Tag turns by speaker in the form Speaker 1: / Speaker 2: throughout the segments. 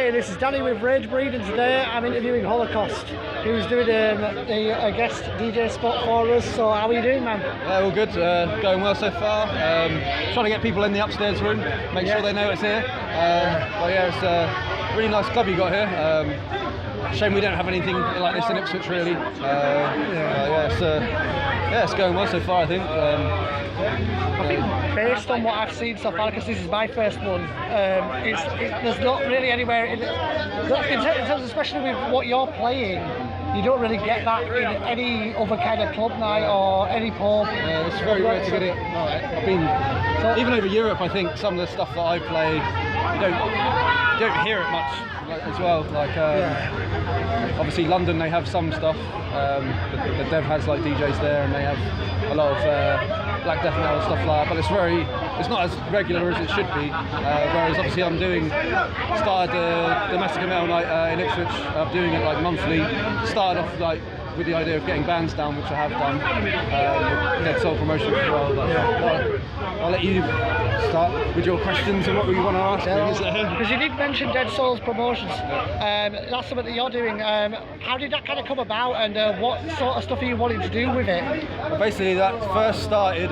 Speaker 1: Hey, this is Danny with Ragebreed, and today I'm interviewing Holocaust, who's doing a guest DJ spot for us. So how are you doing, man?
Speaker 2: Yeah, all good. Going well so far. Trying to get people in the upstairs room, make sure they know it's here. But yeah, it's a really nice club you got here. Shame we don't have anything like this in Ipswich, really. It's going well so far, I think.
Speaker 1: I think based on what I've seen so far, because this is my first one, there's not really anywhere in terms, especially with what you're playing, you don't really get that in any other kind of club night or any pub.
Speaker 2: It's very rare to get it. I've been even over Europe. I think some of the stuff that I play, you don't hear it much as well. Obviously London, they have some stuff. The Dev has like DJs there, and they have a lot of black death metal and stuff like that. But it's not as regular as it should be. Whereas obviously started the Massacre Metal Night in Ipswich. I'm doing it like monthly. Started off like with the idea of getting bands down, which I have done. Dead Soul promotion as well. But I'll let you start with your questions and what you want to ask.
Speaker 1: Because you did mention Dead Souls promotions. That's something that you're doing. How did that kind of come about, and what sort of stuff are you wanting to do with it?
Speaker 2: Well, basically, that first started.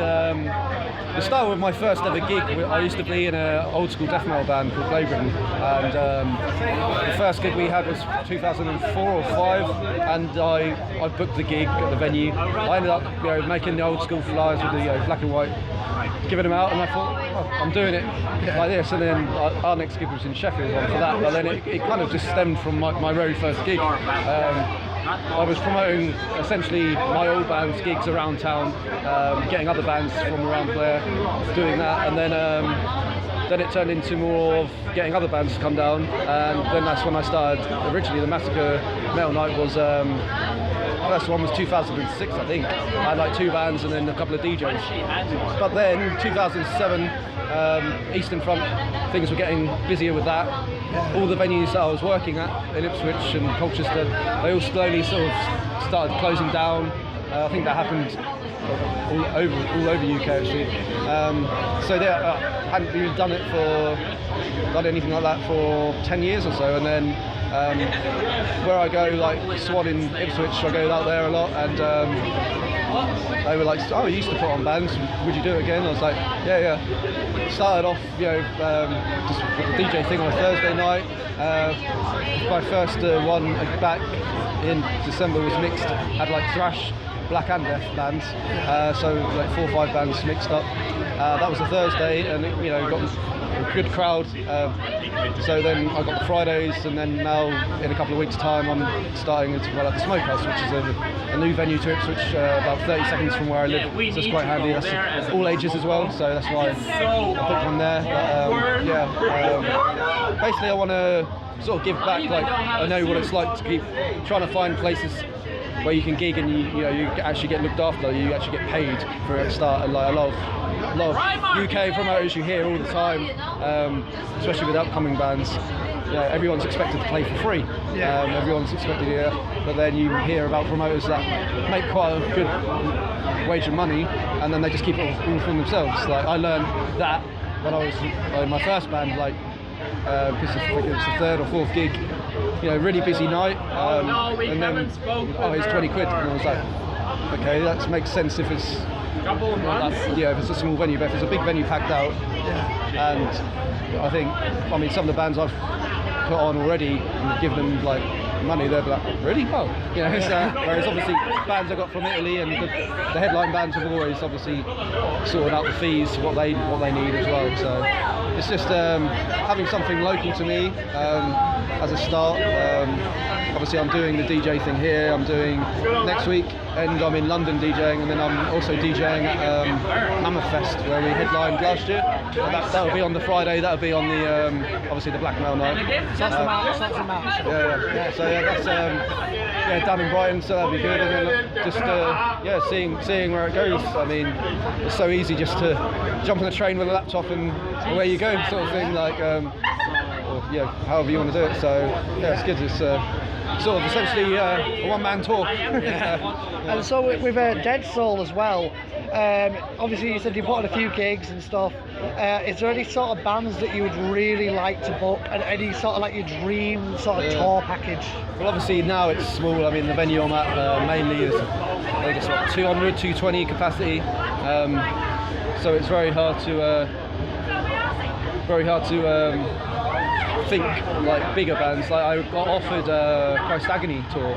Speaker 2: It started with my first ever gig. I used to be in an old school death metal band called Ragebreed, and the first gig we had was 2004 or 5, and I booked the gig at the venue. I ended up making the old school flyers with the black and white, giving them out, and I thought, I'm doing it like this. And then our next gig was in Sheffield for that, but then it kind of just stemmed from my very first gig. I was promoting essentially my old band's gigs around town, getting other bands from around there, doing that, and then it turned into more of getting other bands to come down, and then that's when I started. Originally the Massacre Metal Night was, first one was 2006, I think. I had like 2 bands and then a couple of DJs. But then 2007, Eastern Front, things were getting busier with that. All the venues that I was working at in Ipswich and Colchester, they all slowly sort of started closing down. I think that happened all over UK actually. So yeah, I hadn't really done anything like that for 10 years or so, and then where I go, like Swan in Ipswich, I go out there a lot, and they were like, oh, you used to put on bands, would you do it again? I was like, yeah. Started off, just with the DJ thing on a Thursday night. My first one back in December was mixed, had like thrash, black and death bands, so like 4 or 5 bands mixed up. That was a Thursday, and got a good crowd. So then I got the Fridays, and then now in a couple of weeks' time I'm starting at the Smokehouse, which is a new venue to Ipswich, about 30 seconds from where I live, so it's quite handy. That's all ages as well, so that's why I booked one there. But, basically I want to sort of give back. Like, I know what it's like to keep trying to find places where you can gig and you actually get looked after, you actually get paid for a start, and like a lot of UK promoters you hear all the time, especially with upcoming bands. Everyone's expected to play for free. Everyone's expected here, but then you hear about promoters that make quite a good wage of money, and then they just keep it all for themselves. Like, I learned that when I was in my first band, because it was the 3rd or 4th gig, really busy night, and then it's 20 quid, and I was like, okay, that makes sense if it's if it's a small venue, but if it's a big venue packed out, and I mean some of the bands I've put on already and given them like money, they're like, really? Oh, whereas obviously bands I got from Italy and the headline bands have always obviously sorted out the fees, what they need as well. So it's just having something local to me as a start. Obviously I'm doing the DJ thing here, I'm doing next week, and I'm in London DJing, and then I'm also DJing at Mammoth Fest, where we headlined last year. That'll be on the Friday, that'll be on the obviously the Black Metal Night.
Speaker 1: So that's the match.
Speaker 2: Yeah. So that's down in Brighton, so that'll be good. And then just seeing where it goes. I mean, it's so easy just to jump on a train with a laptop and away you go, sort of thing. Like, however you want to do it. So yeah, it's good. It's sort of essentially a one-man tour.
Speaker 1: And so with Dead Soul as well, obviously you said you put on a few gigs and stuff. Is there any sort of bands that you would really like to book, and any sort of like your dream sort of tour package?
Speaker 2: Well, obviously now it's small. I mean, the venue I'm at mainly is, I think it's what, 200, 220 capacity. So it's very hard to think like bigger bands. Like I got offered Christ Agony tour.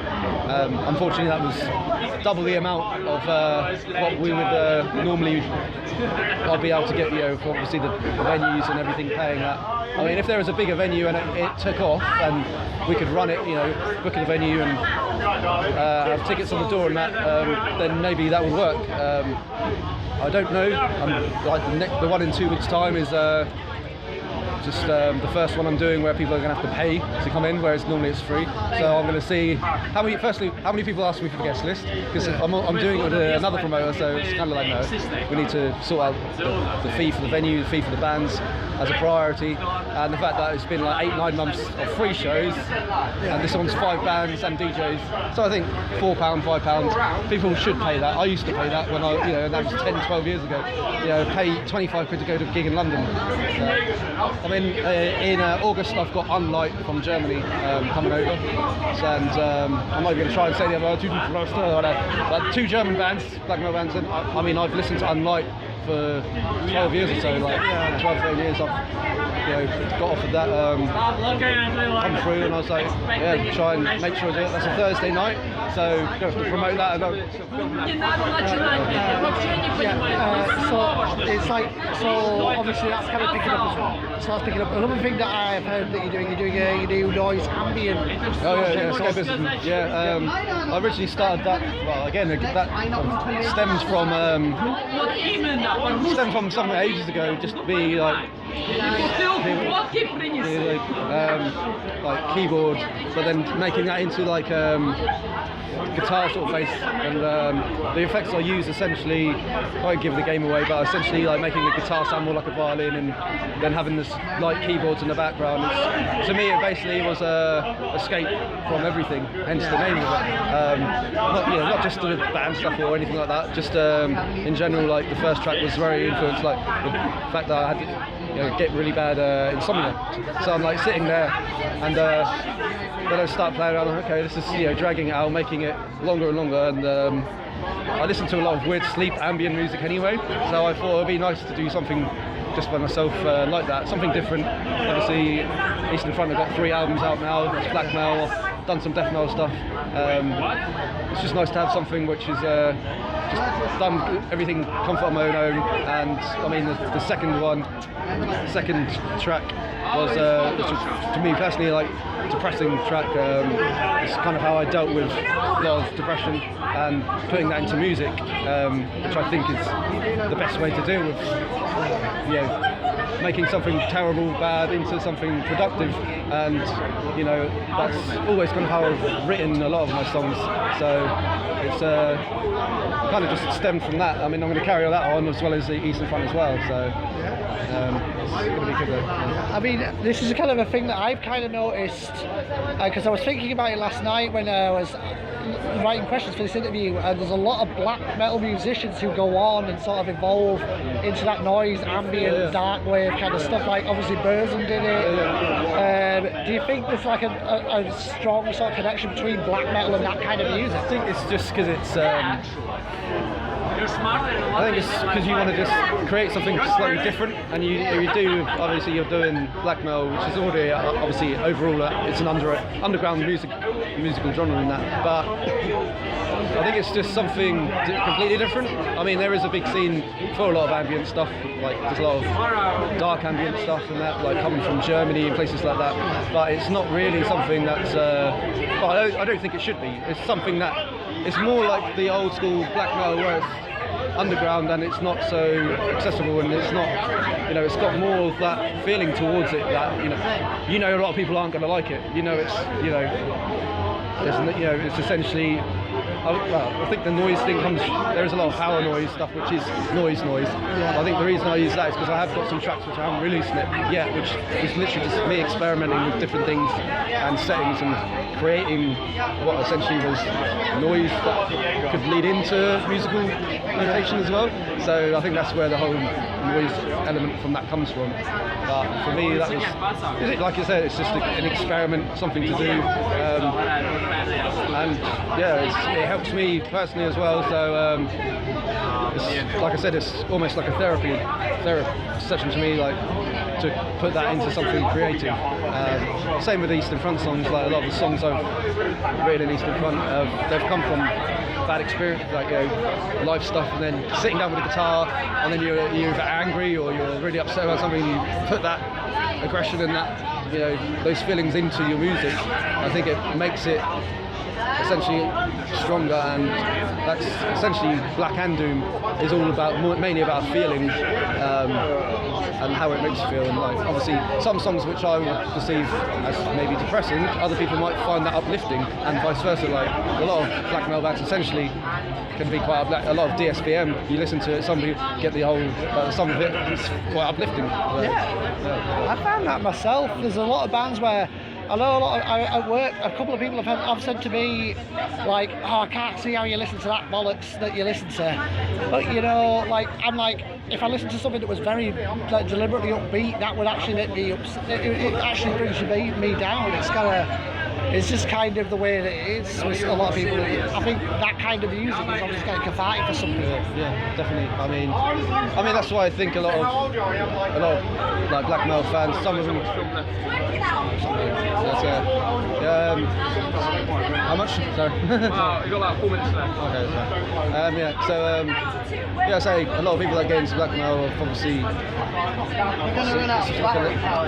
Speaker 2: Unfortunately, that was double the amount of what we would normally I'd be able to get, for obviously the venues and everything paying that. I mean, if there was a bigger venue and it took off and we could run it, book a venue and have tickets on the door and that, then maybe that would work. I don't know. Like the one in 2 weeks' time is just the first one I'm doing where people are going to have to pay to come in, whereas normally it's free. So I'm going to see how many people ask me for the guest list, because I'm doing it with another promoter, so it's kind of like, no, we need to sort out the fee for the venue, the fee for the bands as a priority, and the fact that it's been like 8-9 months of free shows, and this one's 5 bands and DJs. So I think £4, £5, people should pay that. I used to pay that when that was 10-12 years ago. Pay 25 quid to go to a gig in London. I mean, in August I've got Unlight from Germany coming over, and I'm not even going to try and say the other 2 German bands, black metal bands. And I mean, I've listened to Unlight for 12 years or so, like 12, 13 years. I've got offered that come through, and I was like, try and make sure I do it. That's a Thursday night, so going to promote that. And so it's like, so obviously that's kind of picking up. So that's picking up. Another thing that I have heard that you do noise ambient. Oh yeah, Sky Business. Yeah, I originally started that. Well, again, that stems from something ages ago. Just to be like keyboard, but then making that into like guitar sort of bass, and the effects I use essentially, I won't give the game away, but essentially like making the guitar sound more like a violin, and then having this light keyboards in the background. To me, it basically was a escape from everything, hence the name of it. Not just the band stuff or anything like that, just in general. Like the first track was very influenced, like the fact that I had to get really bad insomnia. So I'm like sitting there, and then I start playing around. Okay, this is dragging it out, making it longer and longer, and I listen to a lot of weird sleep ambient music anyway, so I thought it'd be nice to do something just by myself like that, something different. Obviously, Eastern Front have got 3 albums out now. It's black metal, done some death metal stuff. It's just nice to have something which is just done everything comfort on my own. And I mean, the second track was to me personally like depressing track. It's kind of how I dealt with a lot of depression, and putting that into music, which I think is the best way to deal with making something terrible, bad into something productive. And that's always kind of how I've written a lot of my songs, so it's kind of just stemmed from that. I mean, I'm going to carry that on as well as the Eastern Front as well, so it's going to be good.
Speaker 1: I mean, this is kind of a thing that I've kind of noticed, because I was thinking about it last night when I was writing questions for this interview, and there's a lot of black metal musicians who go on and sort of evolve into that noise, ambient, dark wave kind of stuff. Like obviously Burzum did it. Do you think there's like a strong sort of connection between black metal and that kind of music?
Speaker 2: I think it's just because it's I think it's because you want to just create something slightly different, and you do. Obviously, you're doing black metal, which is already obviously overall it's an underground musical genre in that. But I think it's just something completely different. I mean, there is a big scene for a lot of ambient stuff. Like there's a lot of dark ambient stuff and that, like coming from Germany and places like that. But it's not really something that's. Well, I don't think it should be. It's something that it's more like the old school black metal where it's underground and it's not so accessible, and it's not, it's got more of that feeling towards it that a lot of people aren't going to like it. It's essentially, I think the noise thing comes. There is a lot of power noise stuff, which is noise. I think the reason I use that is because I have got some tracks which I haven't released yet, which is literally just me experimenting with different things and settings and creating what essentially was noise that could lead into musical notation as well. So I think that's where the whole noise element from that comes from. But for me, that was, like you said, it's just an experiment, something to do, and yeah, it helps me personally as well. So it's, like I said, it's almost like a therapy session to me, like to put that into something creative. Same with Eastern Front songs. Like a lot of the songs I've written in Eastern Front, they've come from bad experience, like life stuff, and then sitting down with a guitar, and then you're either angry or you're really upset about something. You put that aggression and that those feelings into your music. I think it makes it essentially stronger, and that's essentially Black and Doom is all about mainly about feeling and how it makes you feel. And like obviously some songs which I would perceive as maybe depressing, other people might find that uplifting, and vice versa. Like a lot of black metal bands essentially can be quite a lot of DSPM. You listen to it, some people get the whole, some of it is quite uplifting.
Speaker 1: I found that myself. There's a lot of bands where I know a lot of, at work, a couple of people have said to me, like, oh, I can't see how you listen to that bollocks that you listen to. But, like, I'm like, if I listen to something that was very deliberately upbeat, that would actually make me it actually brings me down. It's just kind of the way that it is with a lot of people. I think that kind of music is obviously kind of cathartic for some people.
Speaker 2: Yeah, definitely. I mean, that's why I think a lot of like black metal fans, some of them. How much? Sorry.
Speaker 3: You got about 4 minutes left.
Speaker 2: Okay, sorry. I say a lot of people that get into black metal obviously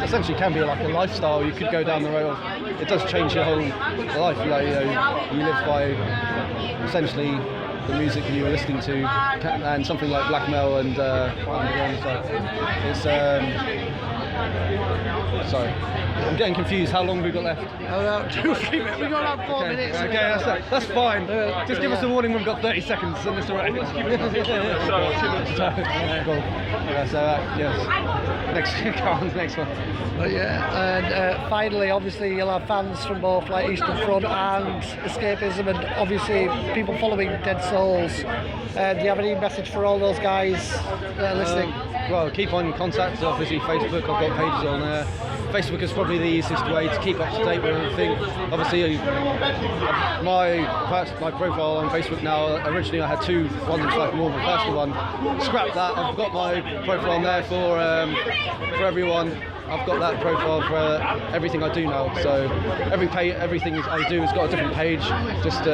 Speaker 2: essentially can be like a lifestyle. You could go down the road of, it does change your whole life. Like you live by essentially the music you were listening to, and something like black metal and it's sorry, I'm getting confused. How long have we got left?
Speaker 1: 2 or 3 minutes. We've got about 4 minutes.
Speaker 2: Okay, that's fine. Just give us a warning when we've got 30 seconds, and it's alright. Cool. Yes. Next one.
Speaker 1: But and finally, obviously, you'll have fans from both like Eastern Front and Escapism, and obviously people following Dead Souls. Do you have any message for all those guys that are listening?
Speaker 2: Well, keep on contact. Obviously, Facebook. I've got pages on there. Facebook is probably the easiest way to keep up to date with everything. Obviously, my profile on Facebook now, originally I had two. One was like more of a personal one. Scrap that. I've got my profile on there for everyone. I've got that profile for everything I do now. So everything I do has got a different page. Just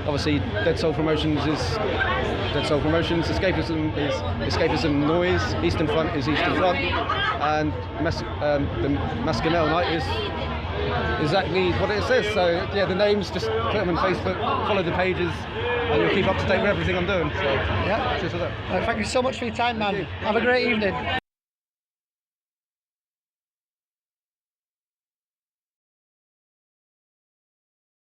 Speaker 2: obviously, Dead Soul Promotions is Dead Soul Promotions. Escapism is Escapism Noise. Eastern Front is Eastern Front, and the Mascanel Night is exactly what it says. So yeah, the names, just put them on Facebook, follow the pages, and you'll keep up to date with everything I'm doing. So yeah, cheers for that.
Speaker 1: Thank you so much for your time, man. Have a great evening.